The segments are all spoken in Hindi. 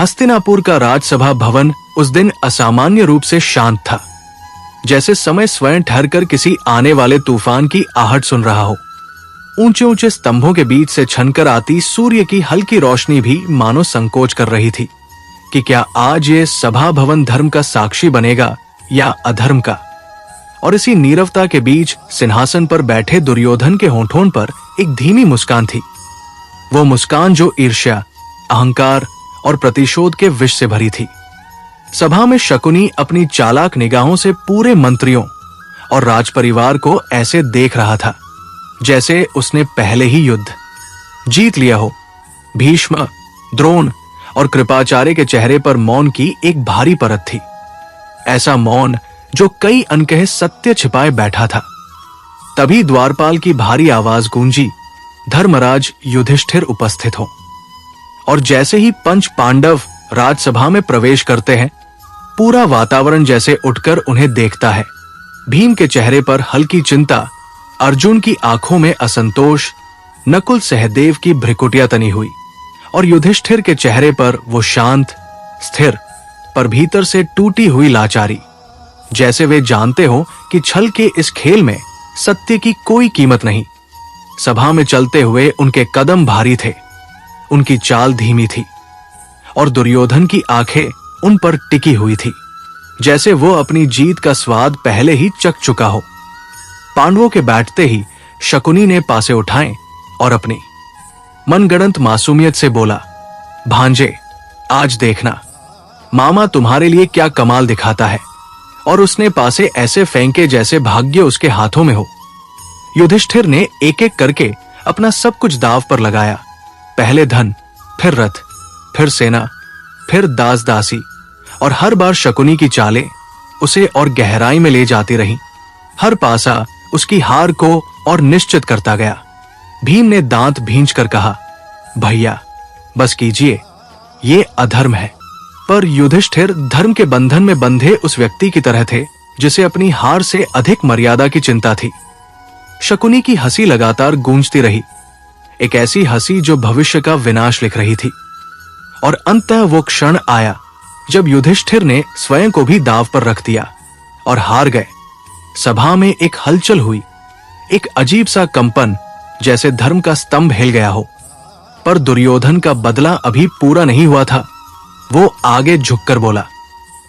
हस्तिनापुर का राजसभा भवन उस दिन असामान्य रूप से शांत था, जैसे समय स्वयं ठहरकर किसी आने वाले तूफान की आहट सुन रहा हो। ऊंचे ऊंचे स्तंभों के बीच से छनकर आती सूर्य की हल्की रोशनी भी मानो संकोच कर रही थी कि क्या आज ये सभा भवन धर्म का साक्षी बनेगा या अधर्म का। और इसी नीरवता के बीच सिंहासन पर बैठे दुर्योधन के होंठों पर एक धीमी मुस्कान थी। वो मुस्कान जो ईर्ष्या, अहंकार और प्रतिशोध के विष से भरी थी। सभा में शकुनी अपनी चालाक निगाहों से पूरे मंत्रियों और राजपरिवार को ऐसे देख रहा था जैसे उसने पहले ही युद्ध जीत लिया हो। भीष्म, द्रोण और कृपाचार्य के चेहरे पर मौन की एक भारी परत थी, ऐसा मौन जो कई अनकहे सत्य छिपाए बैठा था। तभी द्वारपाल की भारी आवाज गूंजी, धर्मराज युधिष्ठिर उपस्थित हो। और जैसे ही पंच पांडव राजसभा में प्रवेश करते हैं, पूरा वातावरण जैसे उठकर उन्हें देखता है। भीम के चेहरे पर हल्की चिंता, अर्जुन की आंखों में असंतोष, नकुल सहदेव की भ्रिकुटियां तनी हुई और युधिष्ठिर के चेहरे पर वो शांत, स्थिर पर भीतर से टूटी हुई लाचारी, जैसे वे जानते हो कि छल के इस खेल में सत्य की कोई कीमत नहीं। सभा में चलते हुए उनके कदम भारी थे, उनकी चाल धीमी थी और दुर्योधन की आंखें उन पर टिकी हुई थी, जैसे वो अपनी जीत का स्वाद पहले ही चख चुका हो। पांडवों के बैठते ही शकुनी ने पासे उठाए और अपनी मनगढ़ंत मासूमियत से बोला, भांजे, आज देखना मामा तुम्हारे लिए क्या कमाल दिखाता है। और उसने पासे ऐसे फेंके जैसे भाग्य उसके हाथों में हो। युधिष्ठिर ने एक एक करके अपना सब कुछ दांव पर लगाया। पहले धन, फिर रथ, फिर सेना, फिर दास दासी, और हर बार शकुनी की चालें उसे और गहराई में ले जाती रहीं। हर पासा उसकी हार को और निश्चित करता गया। भीम ने दांत भींच कर कहा, भैया बस कीजिए, ये अधर्म है। पर युधिष्ठिर धर्म के बंधन में बंधे उस व्यक्ति की तरह थे जिसे अपनी हार से अधिक मर्यादा की चिंता थी। शकुनी की हंसी लगातार गूंजती रही, एक ऐसी हंसी जो भविष्य का विनाश लिख रही थी। और अंततः वो क्षण आया जब युधिष्ठिर ने स्वयं को भी दांव पर रख दिया और हार गए। सभा में एक हलचल हुई, एक अजीब सा कंपन, जैसे धर्म का स्तंभ हिल गया हो। पर दुर्योधन का बदला अभी पूरा नहीं हुआ था। वो आगे झुककर बोला,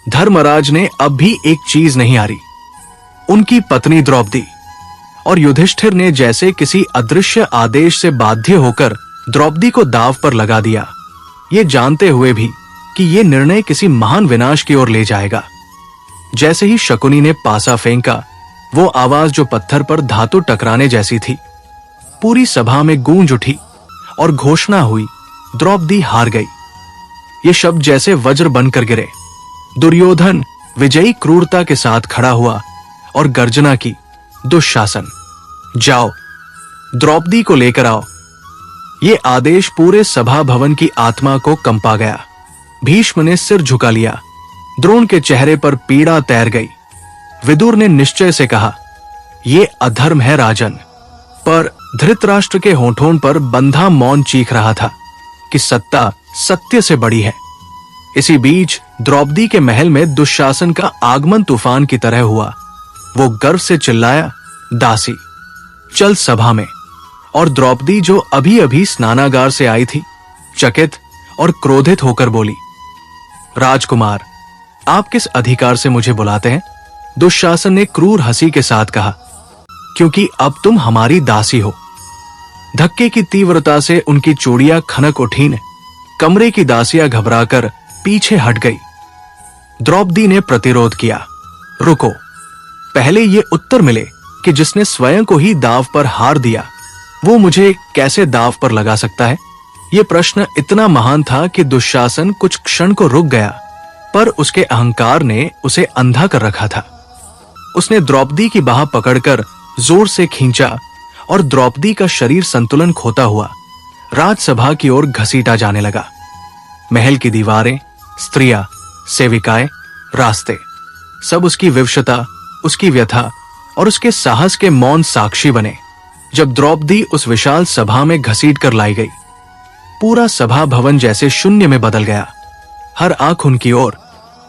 धर्मराज ने अब भी एक चीज नहीं हारी, उनकी पत्नी द्रौपदी। और युधिष्ठिर ने जैसे किसी अदृश्य आदेश से बाध्य होकर द्रौपदी को दांव पर लगा दिया, ये जानते हुए भी कि ये निर्णय किसी महान विनाश की ओर ले जाएगा। जैसे ही शकुनी ने पासा फेंका, वो आवाज जो पत्थर पर धातु टकराने जैसी थी, पूरी सभा में गूंज उठी और घोषणा हुई, द्रौपदी हार गई। ये शब्द जैसे वज्र बनकर गिरे। दुर्योधन विजयी क्रूरता के साथ खड़ा हुआ और गर्जना की, दुशासन, जाओ द्रौपदी को लेकर आओ। ये आदेश पूरे सभा भवन की आत्मा को कंपा गया। भीष्म ने सिर झुका लिया, द्रोण के चेहरे पर पीड़ा तैर गई। विदुर ने निश्चय से कहा, ये अधर्म है राजन। पर धृतराष्ट्र के होंठों पर बंधा मौन चीख रहा था कि सत्ता सत्य से बड़ी है। इसी बीच द्रौपदी के महल में दुशासन का आगमन तूफान की तरह हुआ। वो गर्व से चिल्लाया, दासी चल सभा में। और द्रौपदी जो अभी अभी स्नानागार से आई थी, चकित और क्रोधित होकर बोली, राजकुमार, आप किस अधिकार से मुझे बुलाते हैं? दुशासन ने क्रूर हंसी के साथ कहा, क्योंकि अब तुम हमारी दासी हो। धक्के की तीव्रता से उनकी चूड़ियां खनक उठीं। कमरे की दासियां घबराकर पीछे हट गई। द्रौपदी ने प्रतिरोध किया, रुको, पहले ये उत्तर मिले कि जिसने स्वयं को ही दांव पर हार दिया, वो मुझे कैसे दांव पर लगा सकता है? ये प्रश्न इतना महान था कि दुशासन कुछ क्षण को रुक गया, पर उसके अहंकार ने उसे अंधा कर रखा था। उसने द्रौपदी की बाह पकड़कर जोर से खींचा और द्रौपदी का शरीर संतुलन खोता हुआ राजसभा की ओर घसीटा जाने लगा। महल की दीवारें, स्त्रियां, सेविकाएं, रास्ते, सब उसकी विवशता, उसकी व्यथा और उसके साहस के मौन साक्षी बने। जब द्रौपदी उस विशाल सभा में घसीट कर लाई गई, पूरा सभा भवन जैसे शून्य में बदल गया। हर आंख उनकी ओर,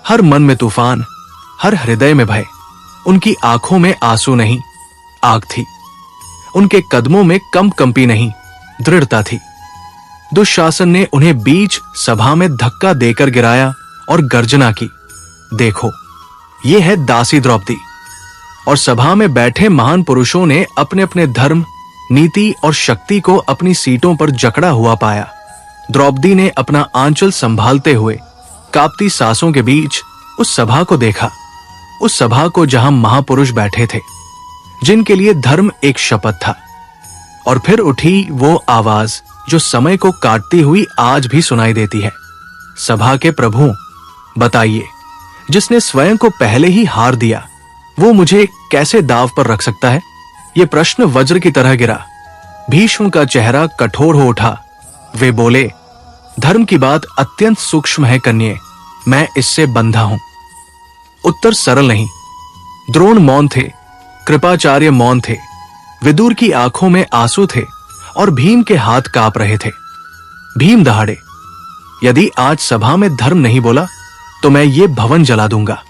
हर मन में तूफान, हर हृदय में भय। उनकी आंखों में आंसू नहीं, आग थी। उनके कदमों में कंपी नहीं, दृढ़ता थी। दुशासन ने उन्हें बीच सभा में धक्का देकर गिराया और गर्जना की, देखो, ये है दासी द्रौपदी। और सभा में बैठे महान पुरुषों ने अपने अपने धर्म, नीति और शक्ति को अपनी सीटों पर जकड़ा हुआ पाया। द्रौपदी ने अपना आंचल संभालते हुए कांपती सांसों के बीच उस सभा को देखा, उस सभा को जहां महापुरुष बैठे थे, जिनके लिए धर्म एक शपथ था। और फिर उठी वो आवाज जो समय को काटती हुई आज भी सुनाई देती है, सभा के प्रभु, बताइए, जिसने स्वयं को पहले ही हार दिया, वो मुझे कैसे दांव पर रख सकता है? ये प्रश्न वज्र की तरह गिरा। भीष्म का चेहरा कठोर हो उठा। वे बोले, धर्म की बात अत्यंत सूक्ष्म है कन्ये, मैं इससे बंधा हूं। उत्तर सरल नहीं। द्रोण मौन थे, कृपाचार्य मौन थे, विदुर की आंखों में आंसू थे और भीम के हाथ कांप रहे थे। भीम दहाड़े, यदि आज सभा में धर्म नहीं बोला तो मैं ये भवन जला दूंगा।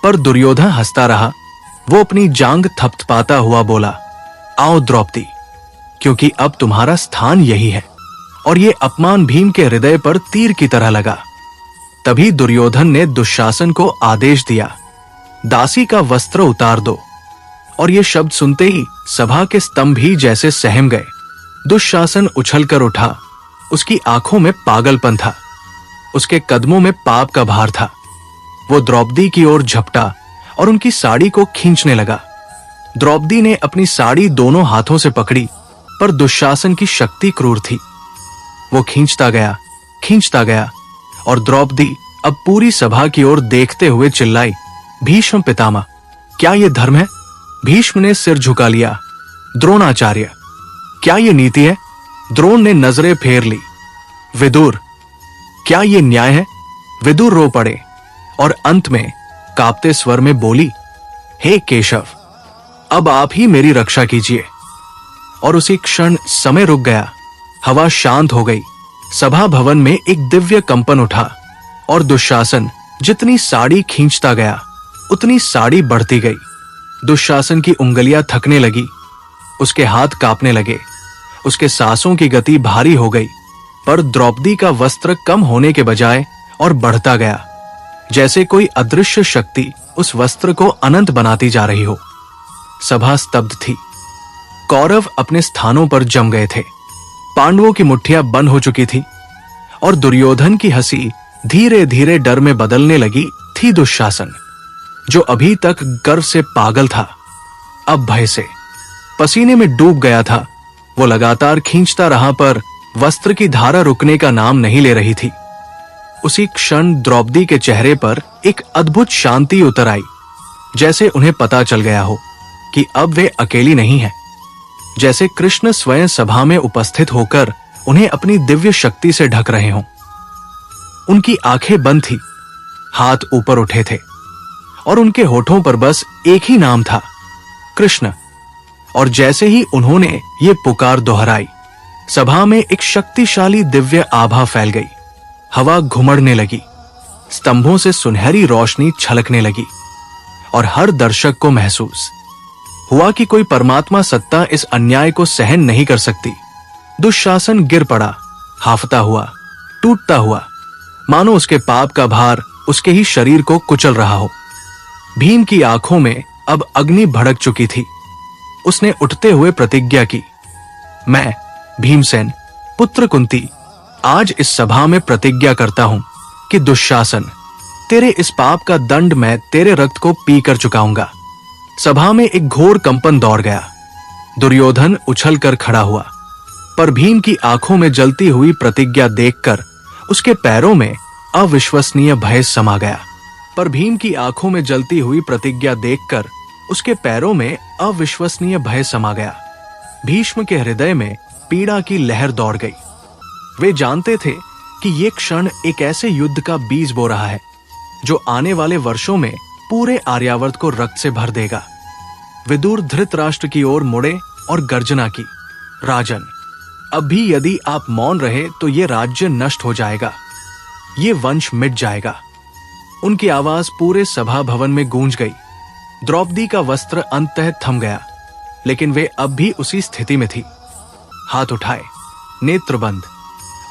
पर दुर्योधन हंसता रहा। वो अपनी जांग थपथपाता हुआ बोला, आओ द्रौपदी, क्योंकि अब तुम्हारा स्थान यही है। और ये अपमान भीम के हृदय पर तीर की तरह लगा। तभी दुर्योधन ने दुशासन को आदेश दिया, दासी का वस्त्र उतार दो। और ये शब्द सुनते ही सभा के स्तंभ ही जैसे सहम गए। दुशासन उछलकर उठा। उसकी आंखों में पागलपन था, उसके कदमों में पाप का भार था। वो द्रौपदी की ओर झपटा और उनकी साड़ी को खींचने लगा। द्रौपदी ने अपनी साड़ी दोनों हाथों से पकड़ी, पर दुशासन की शक्ति क्रूर थी। वो खींचता गया और द्रौपदी अब पूरी सभा की ओर देखते हुए चिल्लाई, भीष्म पितामह, क्या ये धर्म है? भीष्म ने सिर झुका लिया। द्रोणाचार्य, क्या ये नीति है? द्रोण ने नजरें फेर ली। विदुर, क्या ये न्याय है? विदुर रो पड़े और अंत में कांपते स्वर में बोली, हे केशव, अब आप ही मेरी रक्षा कीजिए। और उसी क्षण समय रुक गया, हवा शांत हो गई। सभा भवन में एक दिव्य कंपन उठा और दुशासन जितनी साड़ी खींचता गया उतनी साड़ी बढ़ती गई। दुशासन की उंगलियां थकने लगी, उसके हाथ कांपने लगे, उसके सांसों की गति भारी हो गई। पर द्रौपदी का वस्त्र कम होने के बजाय और बढ़ता गया, जैसे कोई अदृश्य शक्ति उस वस्त्र को अनंत बनाती जा रही हो। सभा स्तब्ध थी। कौरव अपने स्थानों पर जम गए थे। पांडवों की मुट्ठियां बंद हो चुकी थी और दुर्योधन की हंसी धीरे धीरे डर में बदलने लगी थी। दुशासन, जो अभी तक गर्व से पागल था, अब भय से पसीने में डूब गया था। वो लगातार खींचता रहा, पर वस्त्र की धारा रुकने का नाम नहीं ले रही थी। उसी क्षण द्रौपदी के चेहरे पर एक अद्भुत शांति उतर आई, जैसे उन्हें पता चल गया हो कि अब वे अकेली नहीं हैं। जैसे कृष्ण स्वयं सभा में उपस्थित होकर उन्हें अपनी दिव्य शक्ति से ढक रहे हों। उनकी आंखें बंद थी, हाथ ऊपर उठे थे और उनके होठों पर बस एक ही नाम था, कृष्ण। और जैसे ही उन्होंने ये पुकार दोहराई, सभा में एक शक्तिशाली दिव्य आभा फैल गई। हवा घुमड़ने लगी, स्तंभों से सुनहरी रोशनी छलकने लगी और हर दर्शक को महसूस हुआ कि कोई परमात्मा सत्ता इस अन्याय को सहन नहीं कर सकती। दुशासन गिर पड़ा, हाफता हुआ, टूटता हुआ, मानो उसके पाप का भार उसके ही शरीर को कुचल रहा हो। भीम की आंखों में अब अग्नि भड़क चुकी थी। उसने उठते हुए प्रतिज्ञा की, मैं भीमसेन पुत्र कुंती आज इस सभा में प्रतिज्ञा करता हूं कि दुशासन, तेरे इस पाप का दंड मैं तेरे रक्त को पीकर चुकाऊंगा। सभा में एक घोर कंपन दौड़ गया। दुर्योधन उछलकर खड़ा हुआ, पर भीम की आंखों में जलती हुई प्रतिज्ञा देखकर उसके पैरों में अविश्वसनीय भय समा गया। पर भीम की आंखों में जलती हुई प्रतिज्ञा देखकर उसके पैरों में अविश्वसनीय भय समा गया। भीष्म के हृदय में पीड़ा की लहर दौड़ गई। वे जानते थे कि ये क्षण एक ऐसे युद्ध का बीज बो रहा है जो आने वाले वर्षों में पूरे आर्यावर्त को रक्त से भर देगा। विदुर धृतराष्ट्र की ओर मुड़े और गर्जना की, राजन, अब भी यदि आप मौन रहे तो ये राज्य नष्ट हो जाएगा। ये वंश मिट जाएगा। उनकी आवाज पूरे सभा भवन में गूंज गई। द्रौपदी का वस्त्र अंततः थम गया, लेकिन वे अब भी उसी स्थिति में थी। हाथ उठाए, नेत्र बंद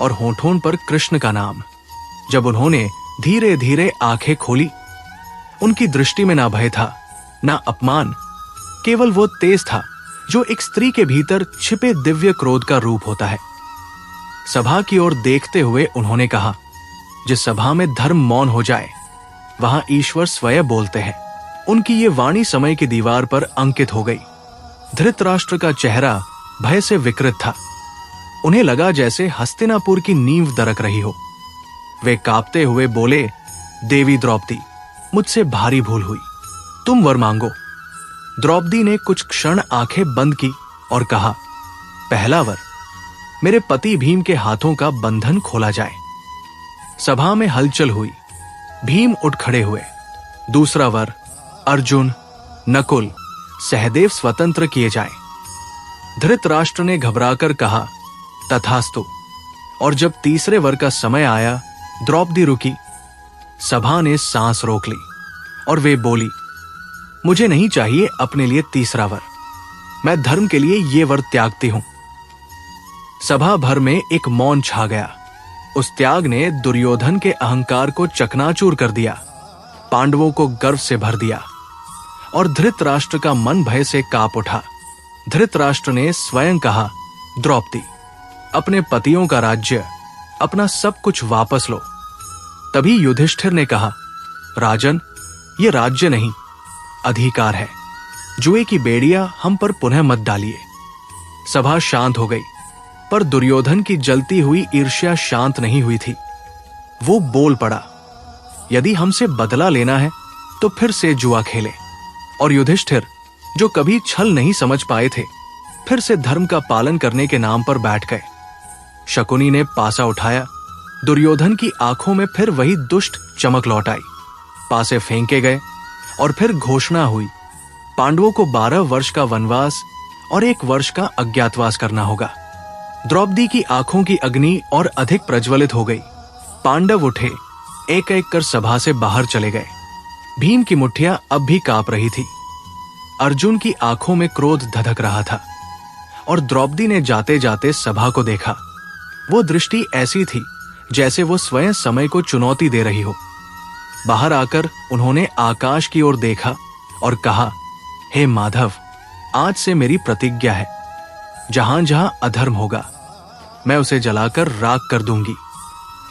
और होठों पर कृष्ण का नाम। जब उन्होंने धीरे धीरे आंखें खोली, उनकी दृष्टि में ना भय था, ना अपमान, केवल वो तेज था जो एक स्त्री के भीतर छिपे दिव्य क्रोध का रूप होता है। सभा की ओर देखते हुए उन्होंने कहा, जिस सभा में धर्म मौन हो जाए, वहां ईश्वर स्वयं बोलते हैं। उनकी ये वाणी समय की दीवार पर अंकित हो गई। धृतराष्ट्र का चेहरा भय से विकृत था। उन्हें लगा जैसे हस्तिनापुर की नींव दरक रही हो। वे कांपते हुए बोले, देवी द्रौपदी, मुझसे भारी भूल हुई, तुम वर मांगो। द्रौपदी ने कुछ क्षण आंखें बंद की और कहा, पहला वर, मेरे पति भीम के हाथों का बंधन खोला जाए। सभा में हलचल हुई। भीम उठ खड़े हुए। दूसरा वर, अर्जुन, नकुल, सहदेव स्वतंत्र किए जाए। धृतराष्ट्र ने घबराकर कहा, तथास्तु। और जब तीसरे वर का समय आया, द्रौपदी रुकी। सभा ने सांस रोक ली और वे बोली, मुझे नहीं चाहिए अपने लिए तीसरा वर, मैं धर्म के लिए ये वर त्यागती हूं। सभा भर में एक मौन छा गया। उस त्याग ने दुर्योधन के अहंकार को चकनाचूर कर दिया, पांडवों को गर्व से भर दिया और धृतराष्ट्र का मन भय से कांप उठा। धृतराष्ट्र ने स्वयं कहा, द्रौपदी, अपने पतियों का राज्य, अपना सब कुछ वापस लो। तभी युधिष्ठिर ने कहा, राजन, ये राज्य नहीं, अधिकार है। जुए की बेड़ियां हम पर पुनः मत डालिए। सभा शांत हो गई, पर दुर्योधन की जलती हुई ईर्ष्या शांत नहीं हुई थी। वो बोल पड़ा, यदि हमसे बदला लेना है तो फिर से जुआ खेले। और युधिष्ठिर, जो कभी छल नहीं समझ पाए थे, फिर से धर्म का पालन करने के नाम पर बैठ गए। शकुनी ने पासा उठाया। दुर्योधन की आंखों में फिर वही दुष्ट चमक लौट आई। पासे फेंके गए और फिर घोषणा हुई, पांडवों को 12 वर्ष का वनवास और 1 वर्ष का अज्ञातवास करना होगा। द्रौपदी की आंखों की अग्नि और अधिक प्रज्वलित हो गई। पांडव उठे, एक एक कर सभा से बाहर चले गए। भीम की मुट्ठियां अब भी कांप रही थी। अर्जुन की आंखों में क्रोध धधक रहा था और द्रौपदी ने जाते जाते सभा को देखा। वो दृष्टि ऐसी थी जैसे वो स्वयं समय को चुनौती दे रही हो। बाहर आकर उन्होंने आकाश की ओर देखा और कहा, हे माधव, आज से मेरी प्रतिज्ञा है, जहां जहां अधर्म होगा मैं उसे जलाकर राख कर दूंगी।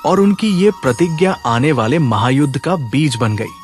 और उनकी ये प्रतिज्ञा आने वाले महायुद्ध का बीज बन गई।